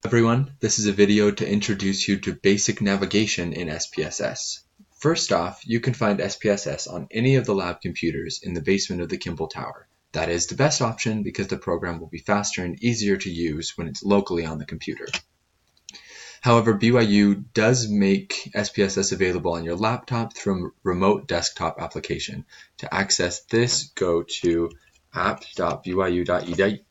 Everyone, this is a video to introduce you to basic navigation in SPSS. First off, you can find SPSS on any of the lab computers in the basement of the Kimball Tower. That is the best option because the program will be faster and easier to use when it's locally on the computer. However, BYU does make SPSS available on your laptop through a remote desktop application. To access this, go to app.byu.edu,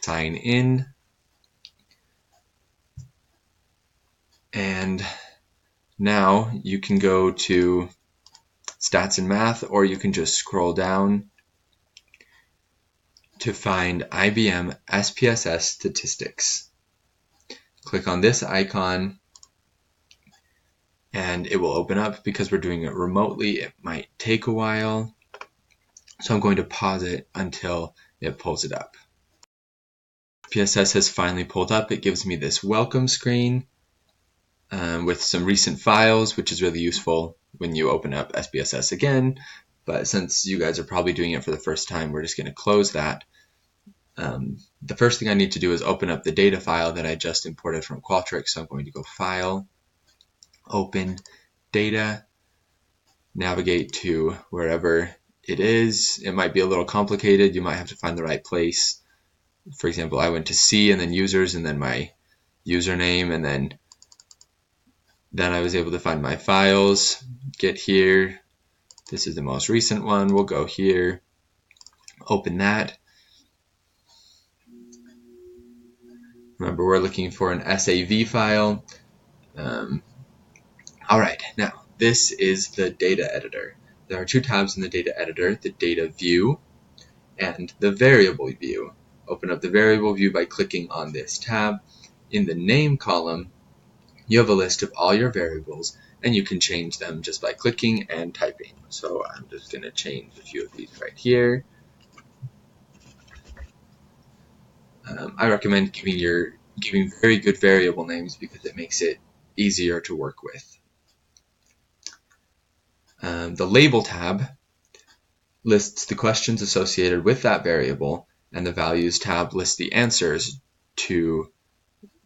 sign in, and now you can go to Stats and Math, or you can just scroll down to find IBM SPSS Statistics. Click on this icon and it will open up. Because we're doing it remotely, it might take a while, so I'm going to pause it until it pulls it up. SPSS has finally pulled up. It gives me this welcome screen with some recent files, which is really useful when you open up SPSS again. But since you guys are probably doing it for the first time, we're just going to close that. The first thing I need to do is open up the data file that I just imported from Qualtrics. So I'm going to go File, Open, Data, navigate to wherever it is. It might be a little complicated. You might have to find the right place. For example, I went to C and then Users and then my username, and then I was able to find my files. Get here. This is the most recent one. We'll go here. Open that. Remember, we're looking for an SAV file. All right, now this is the data editor. There are two tabs in the data editor, the data view and the variable view. Open up the variable view by clicking on this tab. In the name column, you have a list of all your variables, and you can change them just by clicking and typing. So I'm just going to change a few of these right here. I recommend giving very good variable names because it makes it easier to work with. The label tab lists the questions associated with that variable, and the values tab lists the answers to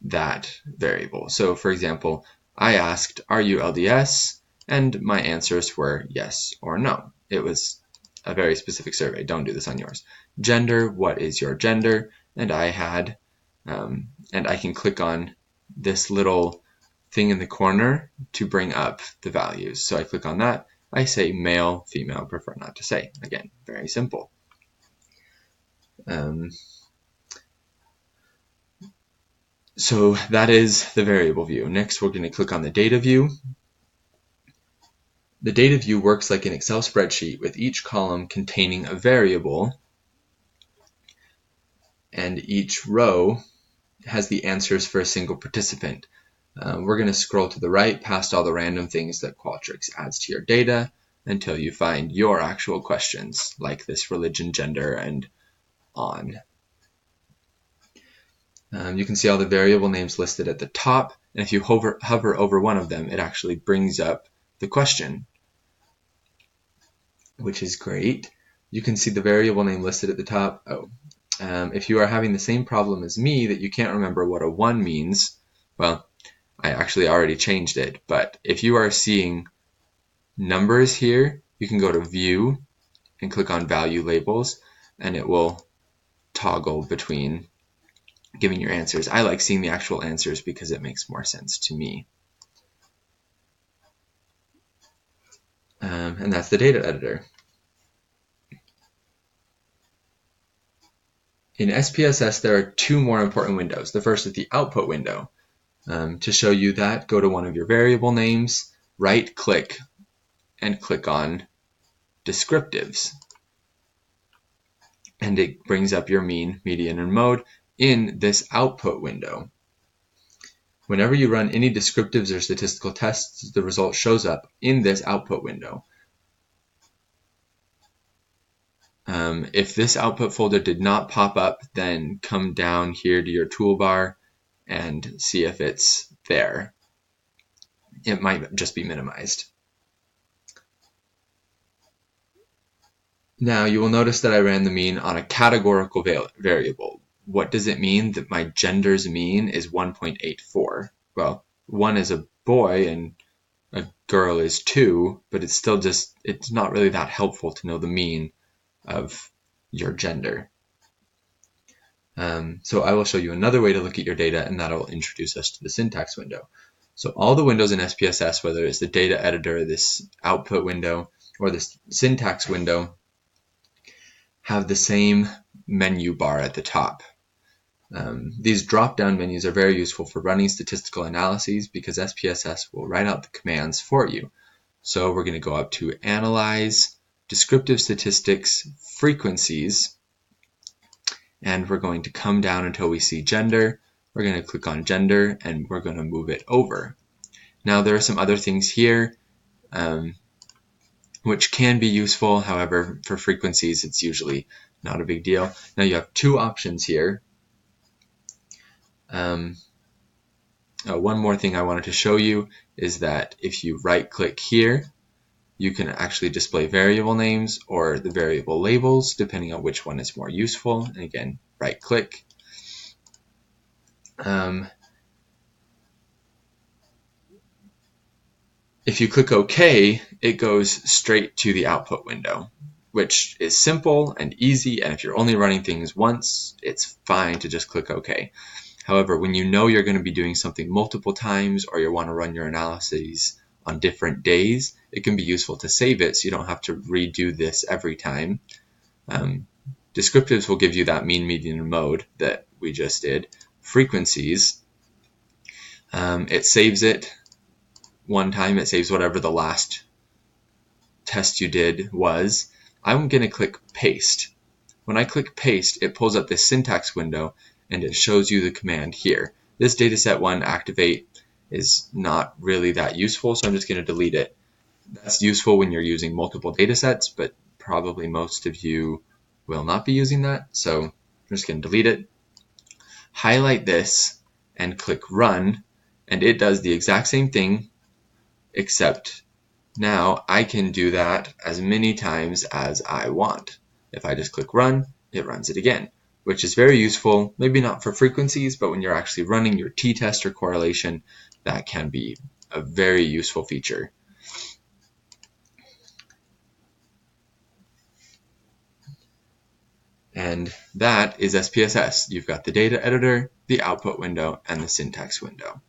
that variable. So for example, I asked, are you LDS? And my answers were yes or no. It was a very specific survey. Don't do this on yours. Gender, what is your gender? And I had, and I can click on this little thing in the corner to bring up the values. So I click on that. I say male, female, prefer not to say. Again, very simple. So that is the variable view. Next, we're going to click on the data view. The data view works like an Excel spreadsheet with each column containing a variable, and each row has the answers for a single participant. We're going to scroll to the right past all the random things that Qualtrics adds to your data until you find your actual questions, like this religion, gender, and on. You can see all the variable names listed at the top, and if you hover over one of them, it actually brings up the question, which is great. You can see the variable name listed at the top. If you are having the same problem as me, that you can't remember what a 1 means, well, I actually already changed it, but if you are seeing numbers here, you can go to View and click on Value Labels, and it will toggle between giving your answers. I like seeing the actual answers because it makes more sense to me. And that's the data editor. In SPSS, there are two more important windows. The first is the output window. To show you that, go to one of your variable names, right-click, and click on Descriptives. And it brings up your mean, median, and mode in this output window. Whenever you run any descriptives or statistical tests, the result shows up in this output window. If this output folder did not pop up, then come down here to your toolbar and see if it's there. It might just be minimized. Now you will notice that I ran the mean on a categorical variable. what does it mean that my gender's mean is 1.84? Well, 1 is a boy and a girl is 2, but it's still just, it's not really that helpful to know the mean of your gender. So I will show you another way to look at your data, and that'll introduce us to the syntax window. So all the windows in SPSS, whether it's the data editor, this output window, or this syntax window, have the same menu bar at the top. These drop-down menus are very useful for running statistical analyses because SPSS will write out the commands for you. So we're going to go up to Analyze, Descriptive Statistics, Frequencies, and we're going to come down until we see Gender. We're going to click on Gender, and we're going to move it over. Now there are some other things here which can be useful. However, for frequencies, it's usually not a big deal. Now you have two options here. One more thing I wanted to show you is that if you right-click here, you can actually display variable names or the variable labels, depending on which one is more useful. And again, right-click. If you click OK, it goes straight to the output window, which is simple and easy, and if you're only running things once, it's fine to just click OK. However, when you know you're going to be doing something multiple times or you want to run your analyses on different days, it can be useful to save it so you don't have to redo this every time. Descriptives will give you that mean, median, and mode that we just did. Frequencies, it saves it one time. It saves whatever the last test you did was. I'm going to click Paste. When I click Paste, it pulls up this syntax window and it shows you the command here. This dataset1 activate is not really that useful, so I'm just going to delete it. That's useful when you're using multiple datasets, but probably most of you will not be using that, so I'm just going to delete it. Highlight this and click Run, and it does the exact same thing, except now I can do that as many times as I want. If I just click Run, it runs it again, which is very useful, maybe not for frequencies, but when you're actually running your t-test or correlation, that can be a very useful feature. And that is SPSS. You've got the data editor, the output window, and the syntax window.